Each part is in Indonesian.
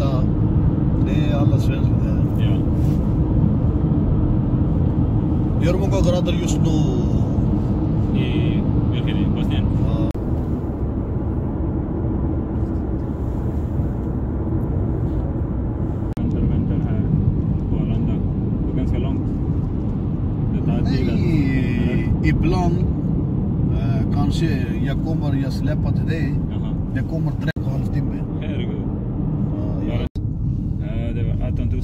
Ja, det är alla svenskar där. Ja. Gör många grader just nu? I vilken? I Bosnien? Ja. Väntar här på Arlanda. Det är ganska långt. Det tar tid att... Nej, ibland kanske jag släpper till dig. Jaha. Det kommer 3,5 timme. Herregud. Ja. Det var 18 000.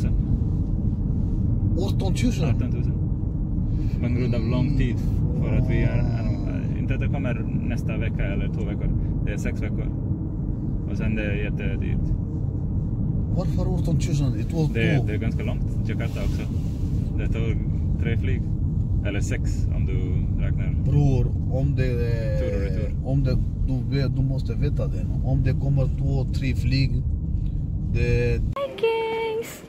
18 000? 18 000. På grund av lång tid. För att vi är... Inte att det kommer nästa vecka eller 2 veckor. Det är 6 veckor. Och sen det är jättedyrt. Varför 18 000? Det är ganska långt. Jakarta också. Det tar 3 flyg. Eller 6 om du räknar. Bror, om det Tur och retur. om det du måste veta det. Om det kommer 2-3 flyg, det... Hai gengs,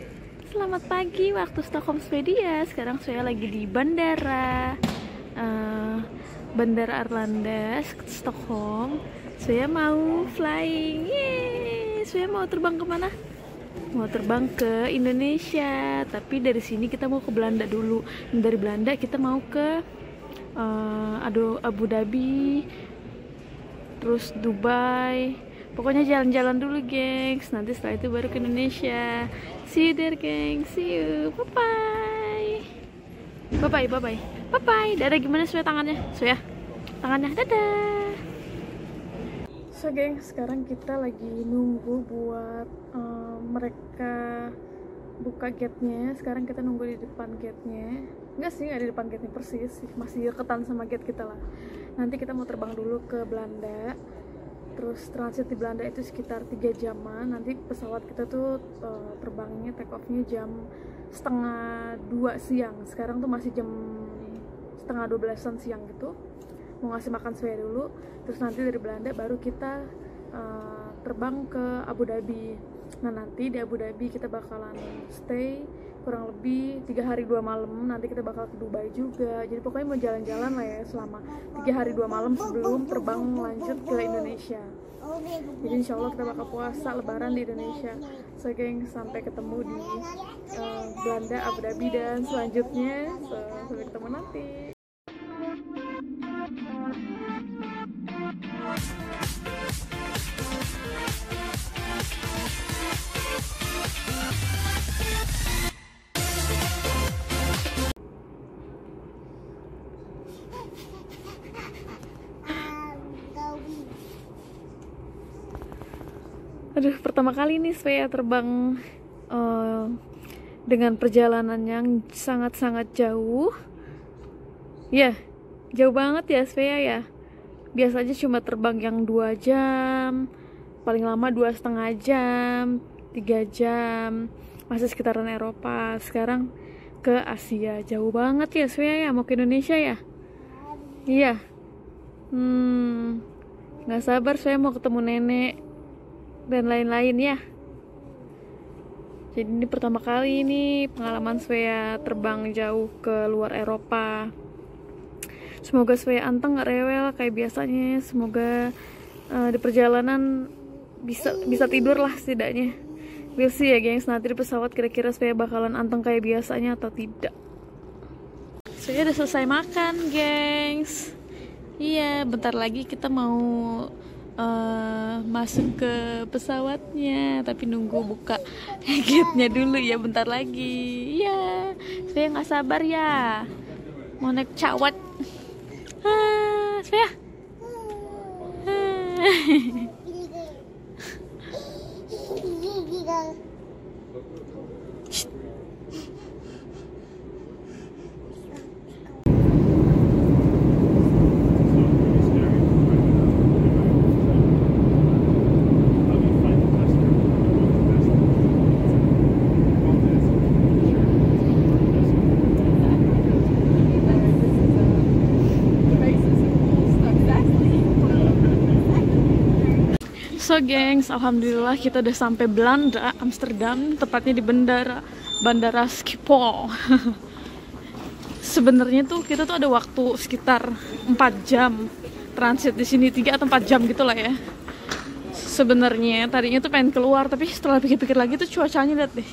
selamat pagi waktu Stockholm, Swedia. Sekarang saya lagi di bandara Bandara Arlanda, Stockholm. Saya mau flying, yeay. Saya mau terbang kemana? Mau terbang ke Indonesia. Tapi dari sini kita mau ke Belanda dulu. Dari Belanda kita mau ke Abu Dhabi, terus Dubai. Pokoknya jalan-jalan dulu gengs. Nanti setelah itu baru ke Indonesia. See you there gengs. See you. Bye bye. Bye bye, bye bye. Bye bye. Dadah, gimana Soya tangannya? Soya tangannya, dadah. So gengs, sekarang kita lagi nunggu buat mereka buka gate-nya. Sekarang kita nunggu di depan gate-nya. Enggak sih, nggak di depan gate-nya persis sih. Masih deketan sama gate kita lah. Nanti kita mau terbang dulu ke Belanda. Terus transit di Belanda itu sekitar 3 jaman. Nanti pesawat kita tuh terbangnya, take off-nya jam 1:30 siang. Sekarang tuh masih jam 11:30 siang gitu. Mau ngasih makan Soya dulu. Terus nanti dari Belanda baru kita terbang ke Abu Dhabi. Nah nanti di Abu Dhabi kita bakalan stay kurang lebih 3 hari 2 malam. Nanti kita bakal ke Dubai juga. Jadi pokoknya mau jalan-jalan lah ya selama 3 hari 2 malam sebelum terbang lanjut ke Indonesia. Jadi insya Allah kita bakal puasa lebaran di Indonesia. So geng, sampai ketemu di Belanda, Abu Dhabi dan selanjutnya. So, sampai ketemu nanti. Aduh, pertama kali nih Soya terbang dengan perjalanan yang sangat-sangat jauh. Ya, jauh banget ya Soya ya. Biasanya cuma terbang yang 2 jam, paling lama 2,5 jam, 3 jam, masih sekitaran Eropa. Sekarang ke Asia, jauh banget ya Soya ya, mau ke Indonesia ya. Iya. Nggak sabar Soya mau ketemu nenek dan lain-lain ya. Jadi ini pertama kali ini pengalaman Soya terbang jauh ke luar Eropa. Semoga Soya anteng gak rewel kayak biasanya. Semoga di perjalanan bisa tidur lah setidaknya. We'll see ya gengs, nanti di pesawat kira-kira Soya bakalan anteng kayak biasanya atau tidak. Soya udah selesai makan gengs. Iya, bentar lagi kita mau masuk ke pesawatnya, tapi nunggu buka gate-nya dulu ya, bentar lagi. Iya, Soya nggak sabar ya, mau naik pesawat. Soya. So gengs, alhamdulillah kita udah sampai Belanda, Amsterdam, tepatnya di Bandara Schiphol. Sebenarnya tuh kita tuh ada waktu sekitar 4 jam transit di sini, 3 atau 4 jam gitulah ya. Sebenarnya tadinya tuh pengen keluar, tapi setelah pikir-pikir lagi tuh cuacanya lihat deh,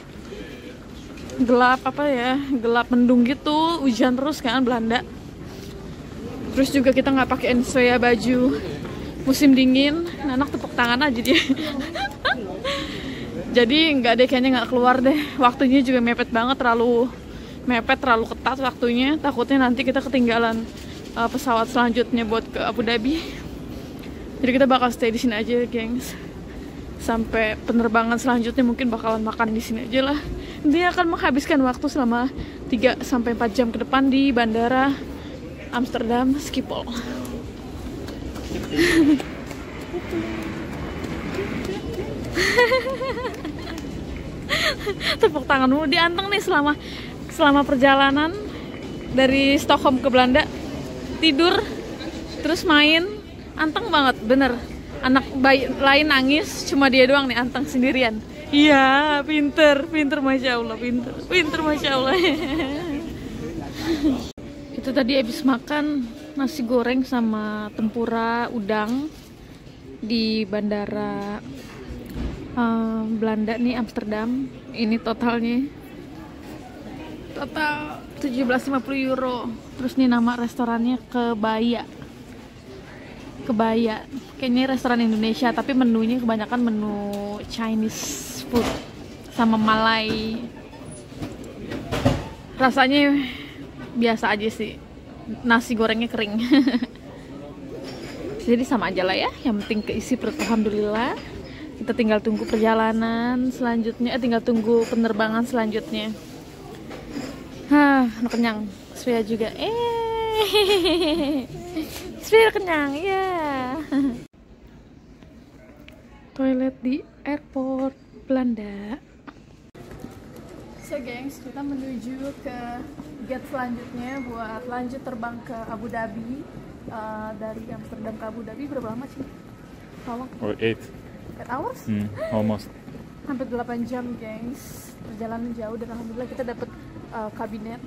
gelap gelap mendung gitu, hujan terus kan Belanda. Terus juga kita nggak pakai Svea baju musim dingin, anak tepuk tangan aja dia. Jadi nggak deh, kayaknya nggak keluar deh. Waktunya juga mepet banget, terlalu ketat waktunya. Takutnya nanti kita ketinggalan pesawat selanjutnya buat ke Abu Dhabi. Jadi kita bakal stay di sini aja, gengs. Sampai penerbangan selanjutnya mungkin bakalan makan di sini aja lah. Dia akan menghabiskan waktu selama 3-4 jam ke depan di bandara Amsterdam Schiphol. Tepuk tangan dulu, dianteng nih selama perjalanan dari Stockholm ke Belanda. Tidur terus main, anteng banget bener. Anak bayi lain nangis, cuma dia doang nih anteng sendirian. Iya, pinter masya Allah, pinter masya Allah. Kita tadi habis makan nasi goreng sama tempura udang di bandara Belanda nih, Amsterdam. Ini total 1750 euro. Terus nih nama restorannya Kebaya. Kayaknya restoran Indonesia, tapi menunya kebanyakan menu Chinese food sama Malay. Rasanya biasa aja sih, nasi gorengnya kering. Jadi sama aja lah ya, yang penting keisi perut, alhamdulillah. Kita tinggal tunggu perjalanan selanjutnya, tinggal tunggu penerbangan selanjutnya. Udah kenyang. Svea juga. Svea kenyang, ya. Toilet di airport Belanda. So gengs, kita menuju ke gate selanjutnya buat lanjut terbang ke Abu Dhabi. Dari Amsterdam ke Abu Dhabi berapa lama sih? How long? 8 hours? Almost. Hampir 8 jam, gengs. Perjalanan jauh dan alhamdulillah kita dapat kabinet.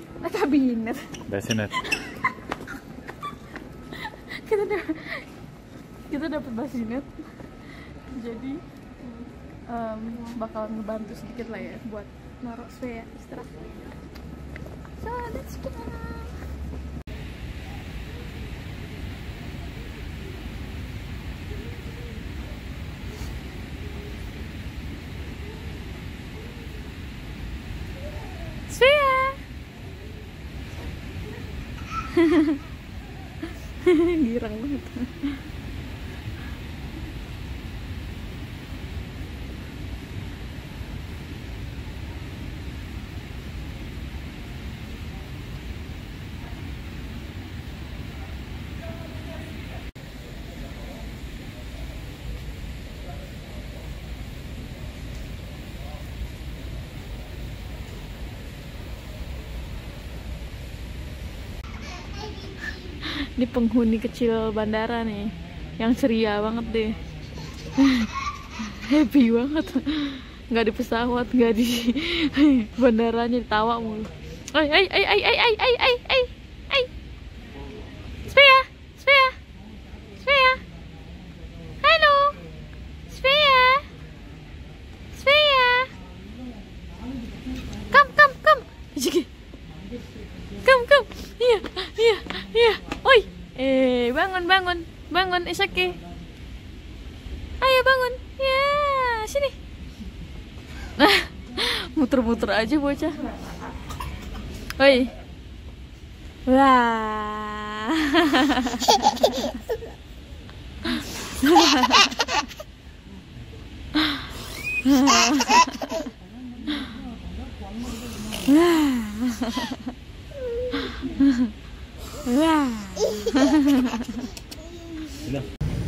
Basinet. kita dapat basinet. Jadi bakal ngebantu sedikit lah ya buat naruh Svea istirahat. So let's go. Girang banget. Ini penghuni kecil bandara nih, yang ceria banget deh. Happy banget. Nggak di pesawat, nggak di bandaranya, ditawa mulu. Ay. Svea. Halo. Svea. Come. Come. Iya. Oi. Bangun. It's okay. Ayo bangun. Ya, sini. Muter-muter aja bocah. Oi. Wah.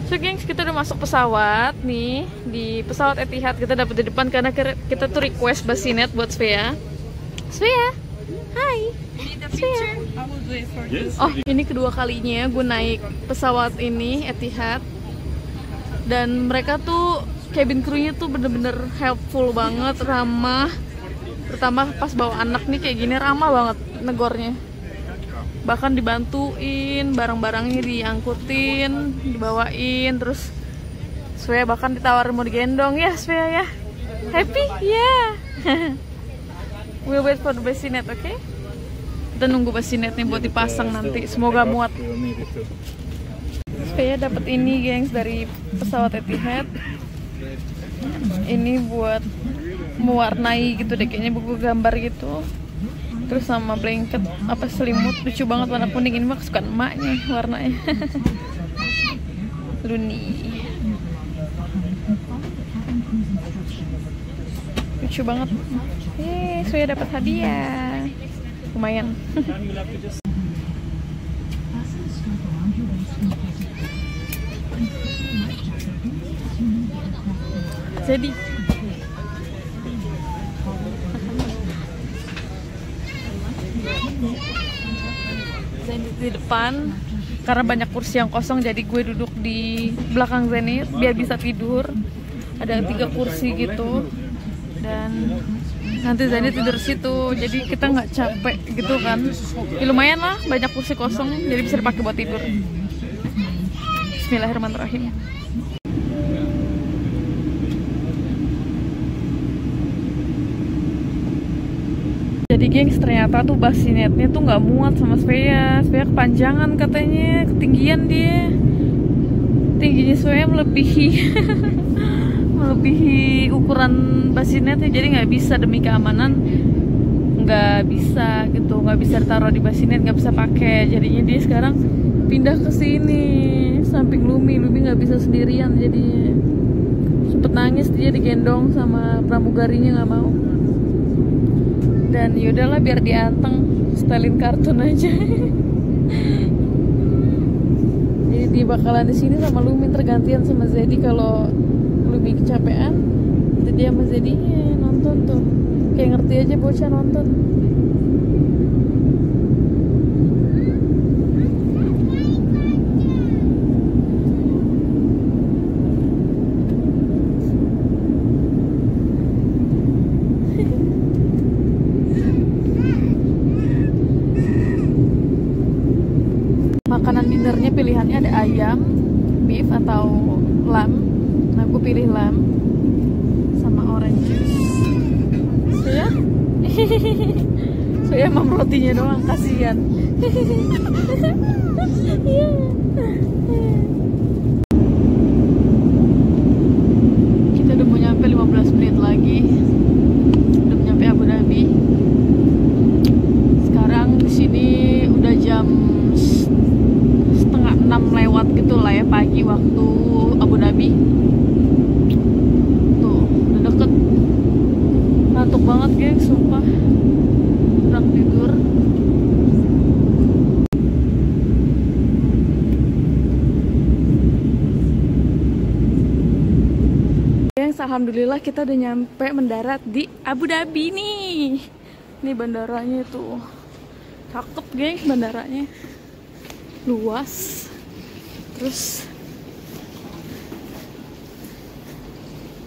So gengs, kita udah masuk pesawat nih. Di pesawat Etihad kita dapat di depan karena kita tuh request basinet buat Svea. Hai. Svea. Oh, ini kedua kalinya gue naik pesawat ini Etihad. Dan mereka tuh cabin crew-nya tuh bener-bener helpful banget, ramah. Terutama pas bawa anak nih kayak gini, ramah banget negornya. Bahkan dibantuin, barang-barangnya diangkutin, dibawain, terus Svea bahkan ditawarin mau digendong ya, Svea ya. Happy? Yeah. We'll wait for the bassinet, oke? Okay? Kita nunggu bassinetnya buat dipasang nanti. Semoga muat. Svea dapat ini, gengs, dari pesawat Etihad. Ini buat mewarnai gitu deh, kayaknya buku gambar gitu. Terus sama blanket apa selimut lucu banget warna kuning, ini mah kesukaan emaknya warnanya. Luni. Lucu banget. Saya dapat hadiah. Lumayan. Jadi di depan karena banyak kursi yang kosong, jadi gue duduk di belakang Zenith biar bisa tidur. Ada 3 kursi gitu dan nanti Zenith tidur situ, jadi kita nggak capek gitu kan. Ya, lumayan lah, banyak kursi kosong jadi bisa dipakai buat tidur. Bismillahirrahmanirrahim. Jadi gengs, ternyata tuh bassinetnya tuh nggak muat sama Svea. Svea kepanjangan katanya, ketinggian dia. Tingginya Svea melebihi melebihi ukuran bassinetnya, jadi nggak bisa, demi keamanan nggak bisa gitu, nggak bisa ditaruh di bassinet, nggak bisa pakai. Jadinya dia sekarang pindah ke sini samping Lumi nggak bisa sendirian, jadinya sempet nangis dia digendong sama pramugarinya, nggak mau. Dan yaudahlah biar dianteng, setelin kartun aja. Jadi dia bakalan di sini sama Lumi, tergantian sama Zedi. Kalau Lumi kecapean, nanti dia sama Zedi nonton tuh. Kayak ngerti aja bocah nonton. Makanan dinernya pilihannya ada ayam, beef atau lamb. Nah, aku pilih lamb sama orange juice. Ya? Saya mam rotinya doang, kasihan. Kita udah mau nyampe 15 menit lagi. Udah nyampe Abu Dhabi. Sekarang di sini udah jam 5:30 lewat gitu lah ya, pagi waktu Abu Dhabi. Tuh, udah deket. Ngantuk banget geng, sumpah. Kurang tidur. Gengs, alhamdulillah kita udah nyampe mendarat di Abu Dhabi nih. Ini bandaranya tuh. Cakep gengs bandaranya. Luas.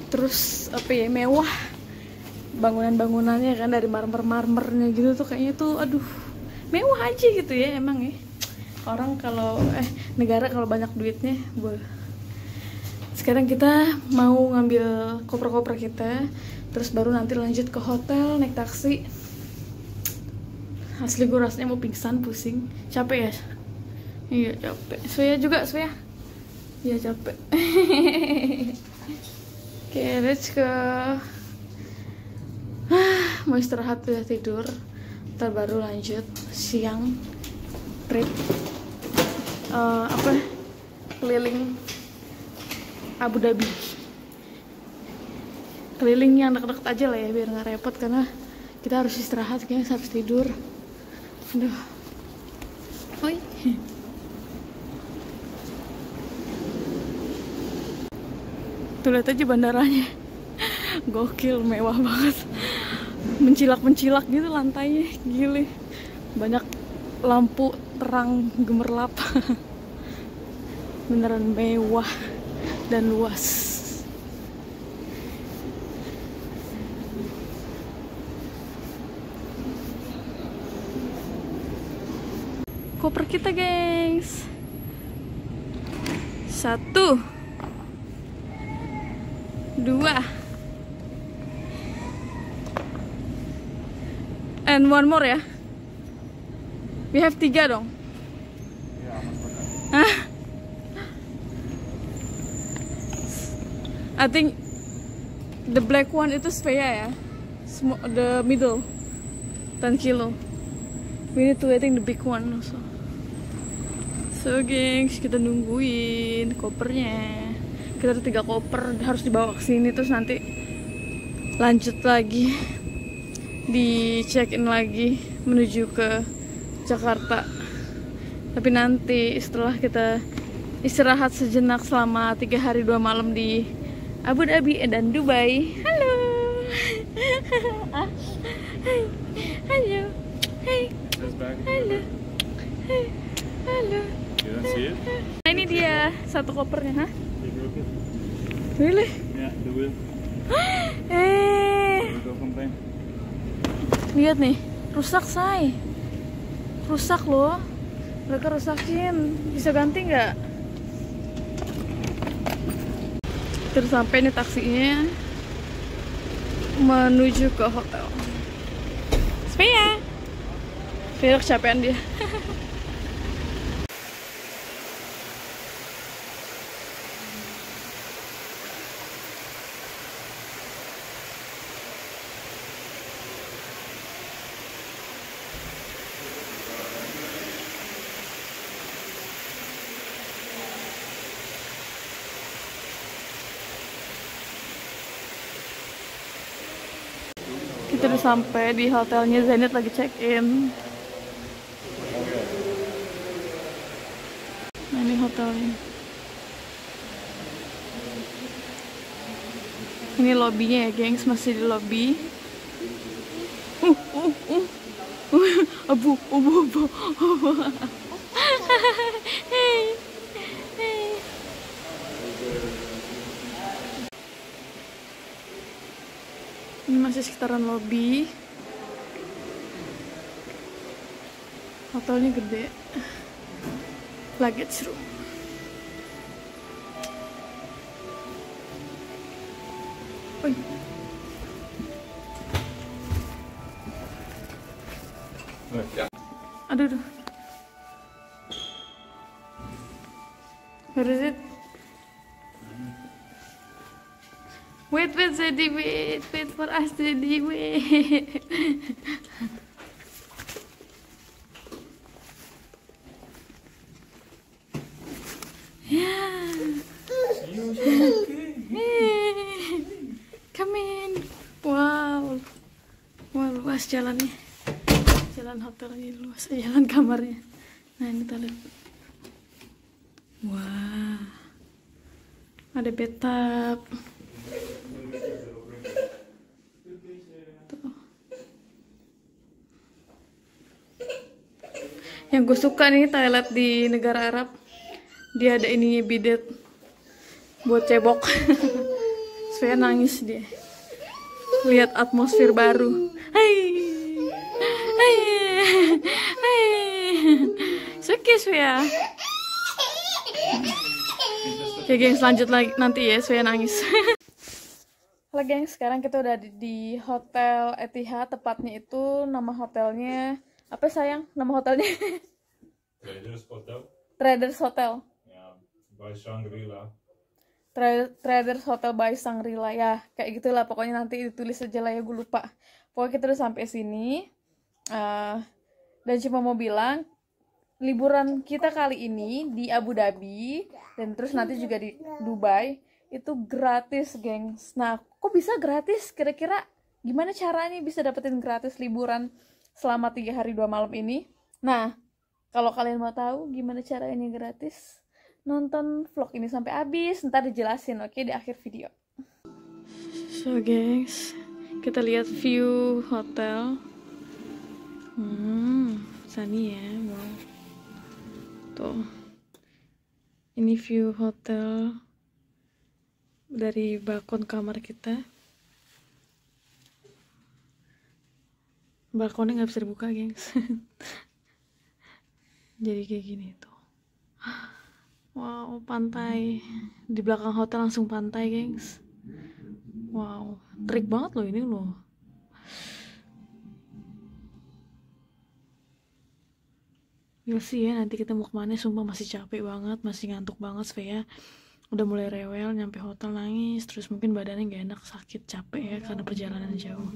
Terus apa ya, mewah bangunan-bangunannya kan, dari marmer-marmernya gitu tuh, kayaknya tuh aduh mewah aja gitu ya. Emang ya orang kalau negara kalau banyak duitnya boleh. Sekarang kita mau ngambil koper-koper kita, terus baru nanti lanjut ke hotel naik taksi. Asli gue rasanya mau pingsan, pusing, capek ya. Iya capek. Svea juga, Svea. Iya capek. Oke, let's go. Mau istirahat, udah tidur. Ntar baru lanjut siang trip. Keliling Abu Dhabi. Keliling yang deket-deket aja lah ya, biar nggak repot, karena kita harus istirahat, kayaknya harus tidur. Aduh. Oi. Tuh lihat aja bandaranya. Gokil, mewah banget. Mencilak-mencilak gitu lantainya, gile. Banyak lampu terang gemerlap. Beneran mewah dan luas. Koper kita, gengs. 1 2 and one more ya. We have 3 dong. Hah? I think the black one itu Svea ya. The middle 10 kilo. We need to I think the big one also. So gengs, kita nungguin kopernya. Kita ada 3 koper harus dibawa ke sini, terus nanti lanjut lagi di check in lagi menuju ke Jakarta. Tapi nanti setelah kita istirahat sejenak selama 3 hari 2 malam di Abu Dhabi dan Dubai. Halo. Halo. Hey. Halo. Hey. Halo. Nah, ini dia 1 kopernya, hah? Really? Yeah, the wheel. Lihat nih, rusak say. Rusak loh. Mereka rusakin. Bisa ganti nggak? Terus sampai nih taksinya menuju ke hotel. Svea kecapean dia. Kita udah sampai di hotelnya. Zenit lagi check in. Nah, ini hotelnya. Ini lobbynya ya gengs, masih di lobby. Abu. Ini masih sekitaran lobby. Hotelnya gede. Luggage room. Oi. Aduh. Where is it? Wait, Zedi, wait for us, Zedi, wait. Yeah. Come in. Wow, luas jalannya. Jalan hotelnya luas, jalan kamarnya. Nah, ini kita lihat. Wah, ada bathtub. Yang gue suka nih toilet di negara Arab, dia ada ininya bidet buat cebok. Saya nangis dia lihat atmosfer baru. Hai. Oke Svea. Oke gengs, lanjut lagi nanti ya. Svea nangis. Halo gengs, sekarang kita udah di Hotel Etihad. Tepatnya itu nama hotelnya apa sayang? Nama hotelnya? Traders Hotel. Traders Hotel. Ya, by Shangri-La. Traders Hotel by Shangri-La ya, kayak gitulah pokoknya, nanti ditulis aja lah ya, gue lupa. Pokoknya kita udah sampai sini dan cuma mau bilang liburan kita kali ini di Abu Dhabi dan terus nanti juga di Dubai itu gratis gengs. Nah kok bisa gratis? Kira-kira gimana caranya bisa dapetin gratis liburan selama 3 hari 2 malam ini? Nah kalau kalian mau tahu gimana caranya gratis, nonton vlog ini sampai habis, ntar dijelasin oke di akhir video. So gengs, kita lihat view hotel. Sunny ya, wow. Tuh, ini view hotel dari balkon kamar kita. Balkonnya nggak bisa dibuka gengs. Jadi kayak gini tuh. Wow, pantai. Di belakang hotel langsung pantai, gengs. Wow, trik banget loh ini loh. We'll see ya nanti kita mau kemana. Sumpah masih capek banget, masih ngantuk banget. Svea udah mulai rewel, nyampe hotel nangis, terus mungkin badannya gak enak, sakit, capek ya karena perjalanan jauh.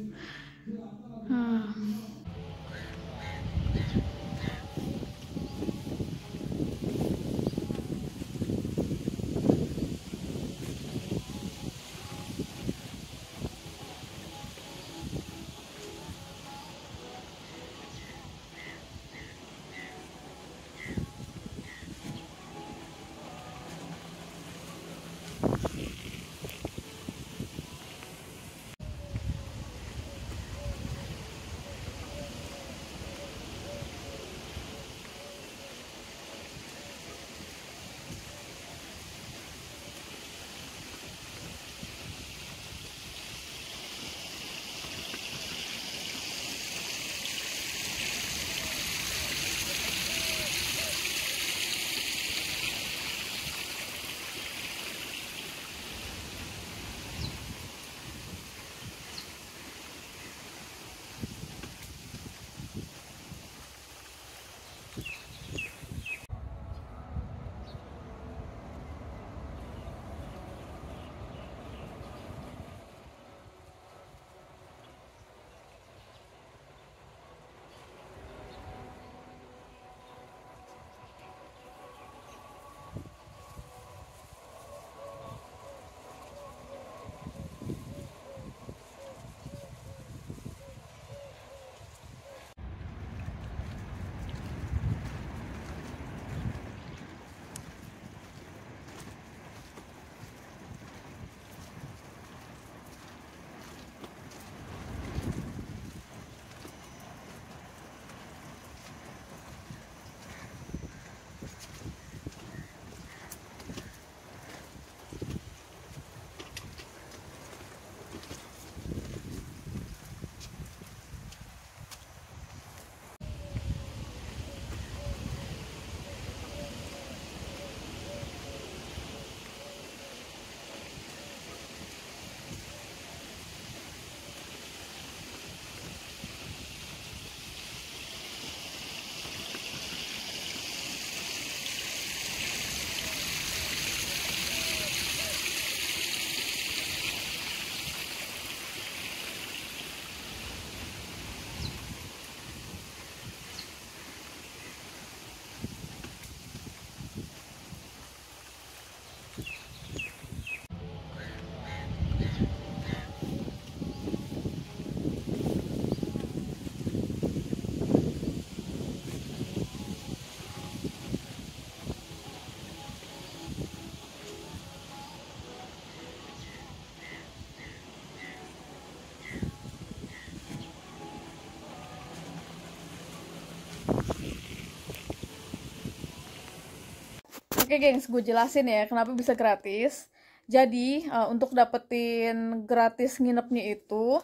Oke gengs, gue jelasin ya kenapa bisa gratis. Jadi untuk dapetin gratis nginepnya itu,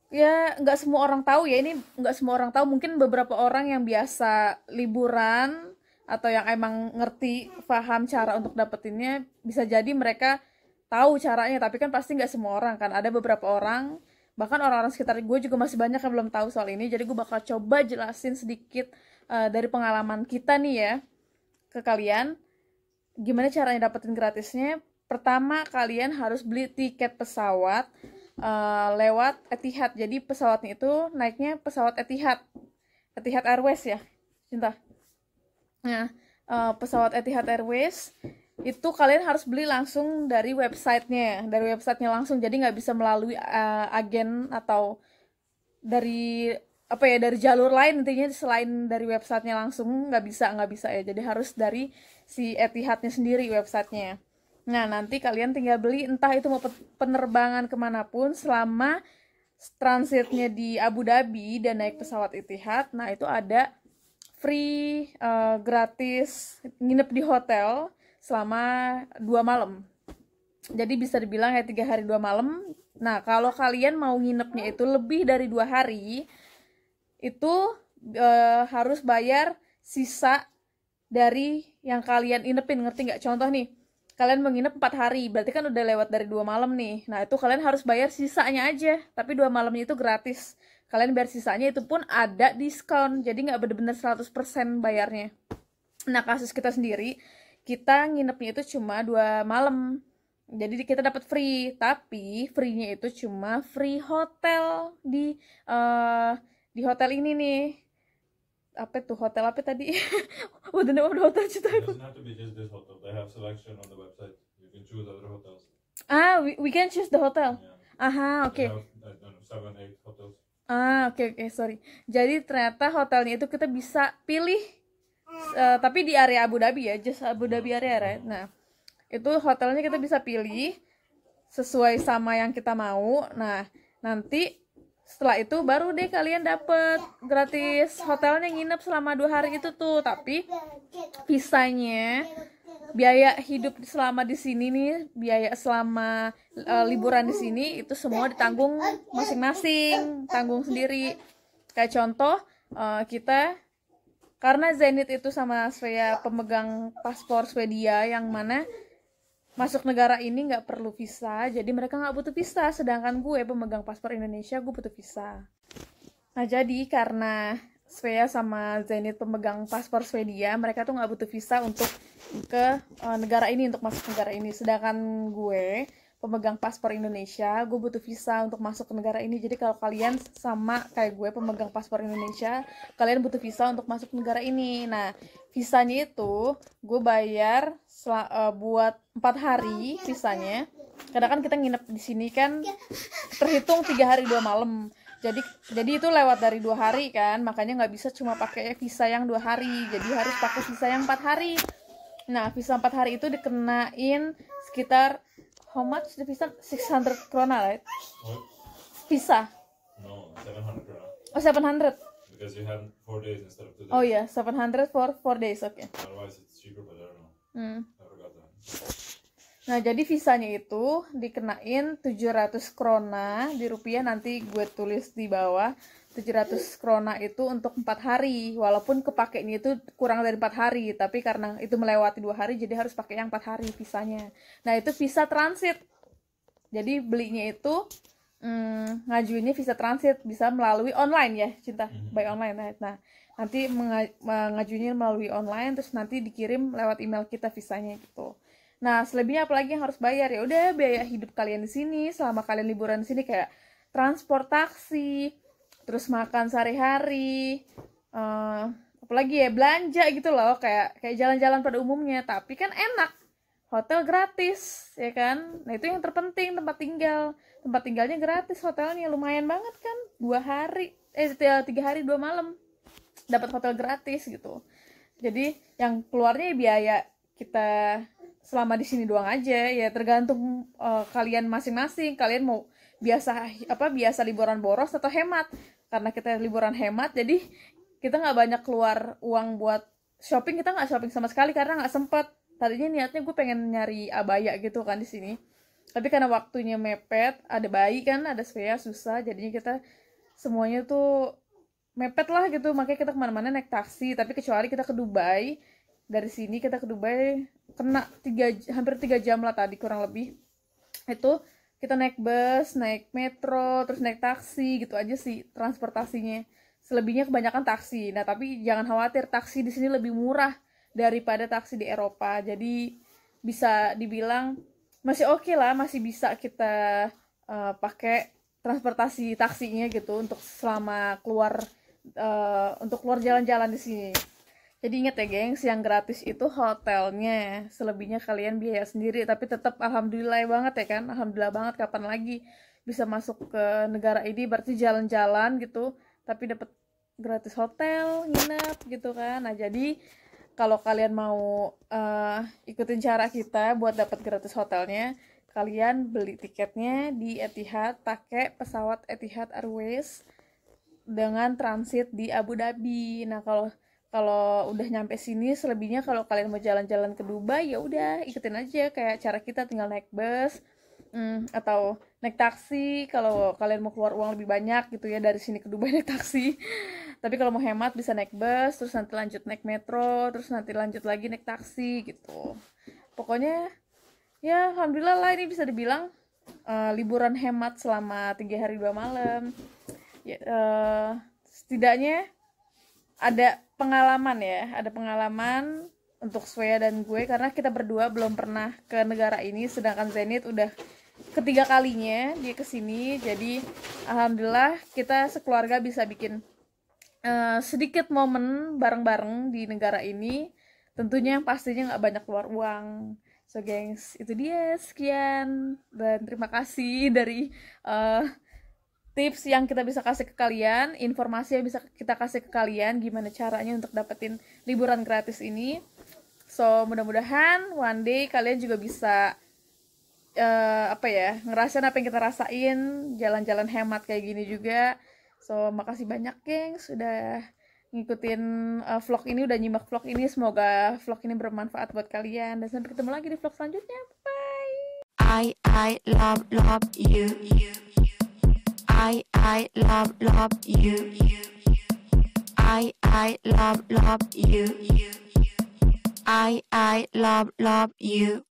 ya nggak semua orang tahu ya, ini nggak semua orang tahu. Mungkin beberapa orang yang biasa liburan atau yang emang ngerti, paham cara untuk dapetinnya, bisa jadi mereka tahu caranya. Tapi kan pasti nggak semua orang kan, ada beberapa orang, bahkan orang-orang sekitar gue juga masih banyak yang belum tahu soal ini. Jadi gue bakal coba jelasin sedikit dari pengalaman kita nih ya ke kalian. Gimana caranya dapetin gratisnya? Pertama, kalian harus beli tiket pesawat lewat Etihad. Jadi pesawatnya itu naiknya pesawat Etihad Airways ya, Cinta. Nah, pesawat Etihad Airways itu kalian harus beli langsung dari websitenya langsung. Jadi nggak bisa melalui agen atau dari apa ya, dari jalur lain, intinya selain dari websitenya langsung nggak bisa ya. Jadi harus dari si Etihadnya sendiri websitenya. Nah nanti kalian tinggal beli, entah itu mau penerbangan kemanapun, selama transitnya di Abu Dhabi dan naik pesawat Etihad, nah itu ada free gratis nginep di hotel selama 2 malam. Jadi bisa dibilang ya 3 hari 2 malam. Nah kalau kalian mau nginepnya itu lebih dari 2 hari, itu harus bayar sisa dari yang kalian inepin. Ngerti nggak? Contoh nih, kalian menginap 4 hari, berarti kan udah lewat dari 2 malam nih. Nah itu kalian harus bayar sisanya aja, tapi 2 malamnya itu gratis. Kalian bayar sisanya, itu pun ada diskon, jadi nggak bener-bener 100% bayarnya. Nah kasus kita sendiri, kita nginepnya itu cuma 2 malam, jadi kita dapat free, tapi free-nya itu cuma free hotel di hotel ini nih. Apa tuh hotel apa tadi? What the name of the hotel? It doesn't have to be just this hotel. They have selection on the website. You can choose other hotels. We can choose the hotel. Yeah. Aha, oke. They have, I don't know, 7, 8 hotels. Oke, sorry. Jadi ternyata hotelnya itu kita bisa pilih, tapi di area Abu Dhabi ya, just Abu Dhabi area, right? Nah, itu hotelnya kita bisa pilih sesuai sama yang kita mau. Nah, nanti setelah itu baru deh kalian dapet gratis hotelnya, nginep selama 2 hari itu tuh. Tapi visanya, biaya hidup selama di sini nih, biaya selama liburan di sini itu semua ditanggung masing-masing, tanggung sendiri. Kayak contoh, kita karena Zenit itu sama Svea pemegang paspor Swedia, yang mana masuk negara ini nggak perlu visa, jadi mereka nggak butuh visa. Sedangkan gue pemegang paspor Indonesia, gue butuh visa. Nah jadi karena Svea sama Zenit pemegang paspor Swedia, mereka tuh nggak butuh visa untuk ke negara ini, untuk masuk negara ini. Sedangkan gue pemegang paspor Indonesia, gue butuh visa untuk masuk ke negara ini. Jadi kalau kalian sama kayak gue pemegang paspor Indonesia, kalian butuh visa untuk masuk ke negara ini. Nah visanya itu gue bayar buat 4 hari visanya. Karena kan kita nginep di sini kan terhitung 3 hari 2 malam. Jadi itu lewat dari 2 hari kan, makanya nggak bisa cuma pakai visa yang 2 hari. Jadi harus pakai visa yang 4 hari. Nah visa 4 hari itu dikenain sekitar how much the visa? 600 krona, right? What? Visa. No, 700 krona. Oh 700. Because you had 4 days instead of 2 days. Oh yeah, 700 for 4 days, oke. Otherwise it's cheaper, but I don't know. I forgot that. Nah jadi visanya itu dikenain 700 krona di rupiah, nanti gue tulis di bawah. 700 krona itu untuk 4 hari, walaupun kepakainya itu kurang dari 4 hari, tapi karena itu melewati 2 hari, jadi harus pakai yang 4 hari visanya. Nah itu visa transit, jadi belinya itu ngajuinnya visa transit, bisa melalui online ya Cinta, by online. Nah nanti mengajuinnya melalui online, terus nanti dikirim lewat email kita visanya gitu. Nah selebihnya apalagi yang harus bayar? Ya udah biaya hidup kalian di sini selama kalian liburan di sini, kayak transportasi, terus makan sehari-hari, apalagi ya belanja gitu loh, kayak jalan-jalan pada umumnya. Tapi kan enak, hotel gratis ya kan. Nah itu yang terpenting, tempat tinggalnya gratis, hotelnya lumayan banget kan, 3 hari 2 malam dapat hotel gratis gitu. Jadi yang keluarnya biaya kita selama di sini doang aja ya, tergantung kalian masing-masing. Kalian mau biasa liburan boros atau hemat. Karena kita liburan hemat, jadi kita nggak banyak keluar uang buat shopping. Kita nggak shopping sama sekali karena nggak sempet. Tadinya niatnya gue pengen nyari abaya gitu kan di sini, tapi karena waktunya mepet, ada bayi kan, ada Svea, susah, jadinya kita semuanya tuh mepet lah gitu. Makanya kita kemana-mana naik taksi. Tapi kecuali kita ke Dubai, dari sini kita ke Dubai kena hampir 3 jam lah tadi kurang lebih. Itu kita naik bus, naik metro, terus naik taksi gitu aja sih transportasinya. Selebihnya kebanyakan taksi. Nah tapi jangan khawatir, taksi di sini lebih murah daripada taksi di Eropa. Jadi bisa dibilang masih oke lah, masih bisa kita pakai transportasi taksinya gitu untuk selama untuk keluar jalan-jalan di sini. Jadi ingat ya gengs, yang gratis itu hotelnya, selebihnya kalian biaya sendiri. Tapi tetap alhamdulillah banget ya kan, alhamdulillah banget, kapan lagi bisa masuk ke negara ini, berarti jalan-jalan gitu tapi dapat gratis hotel, nginep gitu kan. Nah jadi kalau kalian mau ikutin cara kita buat dapat gratis hotelnya, kalian beli tiketnya di Etihad, pakai pesawat Etihad Airways dengan transit di Abu Dhabi. Nah kalau udah nyampe sini, selebihnya kalau kalian mau jalan-jalan ke Dubai ya udah ikutin aja kayak cara kita, tinggal naik bus atau naik taksi kalau kalian mau keluar uang lebih banyak gitu ya, dari sini ke Dubai naik taksi. Tapi kalau mau hemat bisa naik bus, terus nanti lanjut naik metro, terus nanti lanjut lagi naik taksi gitu. Pokoknya Ya alhamdulillah lah, ini bisa dibilang liburan hemat selama 3 hari 2 malam. Ya, setidaknya ada pengalaman untuk Swea dan gue, karena kita berdua belum pernah ke negara ini, sedangkan Zenith udah ketiga kalinya dia kesini. Jadi alhamdulillah kita sekeluarga bisa bikin sedikit momen bareng-bareng di negara ini. Tentunya pastinya nggak banyak keluar uang. So gengs, itu dia, sekian, dan terima kasih dari tips yang kita bisa kasih ke kalian, informasi yang bisa kita kasih ke kalian gimana caranya untuk dapetin liburan gratis ini. So mudah-mudahan one day kalian juga bisa ngerasain apa yang kita rasain, jalan-jalan hemat kayak gini juga. So makasih banyak gengs sudah ngikutin vlog ini, udah nyimak vlog ini. Semoga vlog ini bermanfaat buat kalian, dan sampai ketemu lagi di vlog selanjutnya. Bye. I love you. I love you. I love you. I love you.